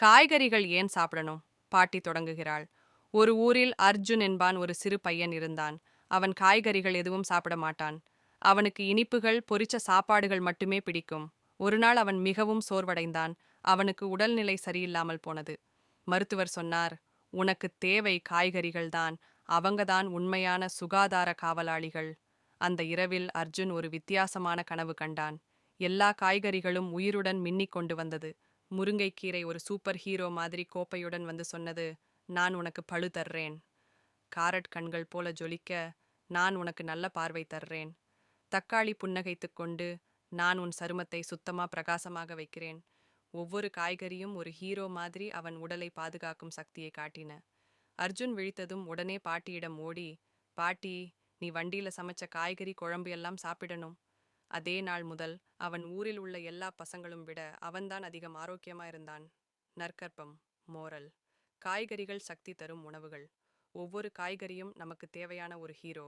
காய்கறிகள் ஏன் சாப்பிடணும்? பாட்டி தொடங்குகிறாள். ஒரு ஊரில் அர்ஜுன் என்பான் ஒரு சிறு பையன் இருந்தான். அவன் காய்கறிகள் எதுவும் சாப்பிட மாட்டான். அவனுக்கு இனிப்புகள், பொரிச்ச சாப்பாடுகள் மட்டுமே பிடிக்கும். ஒரு நாள் அவன் மிகவும் சோர்வடைந்தான். அவனுக்கு உடல்நிலை சரியில்லாமல் போனது. மருத்துவர் சொன்னார், உனக்கு தேவை காய்கறிகள்தான். அவங்கதான் உண்மையான சுகாதார காவலாளிகள். அந்த இரவில் அர்ஜுன் ஒரு வித்தியாசமான கனவு கண்டான். எல்லா காய்கறிகளும் உயிருடன் மின்னிக் கொண்டு வந்தது. முருங்கைக்கீரை ஒரு சூப்பர் ஹீரோ மாதிரி கோப்பையுடன் வந்து சொன்னது, நான் உனக்கு பழு தர்றேன். காரட் கண்கள் போல ஜொலிக்க, நான் உனக்கு நல்ல பார்வை தர்றேன். தக்காளி புன்னகைத்துக் கொண்டு, நான் உன் சருமத்தை சுத்தமா பிரகாசமாக வைக்கிறேன். ஒவ்வொரு காய்கறியும் ஒரு ஹீரோ மாதிரி அவன் உடலை பாதுகாக்கும் சக்தியை காட்டின. அர்ஜுன் விழித்ததும் உடனே பாட்டியிடம் ஓடி, பாட்டி, நீ வண்டியில சமைச்ச காய்கறி குழம்பு எல்லாம் சாப்பிடணும். அதே நாள் முதல் அவன் ஊரில் உள்ள எல்லா பசங்களும் விட அவன்தான் அதிகம் ஆரோக்கியமா இருந்தான். நற்கற்பம். மோரல். காய்கறிகள் சக்தி தரும் உணவுகள். ஒவ்வொரு காய்கறியும் நமக்கு தேவையான ஒரு ஹீரோ.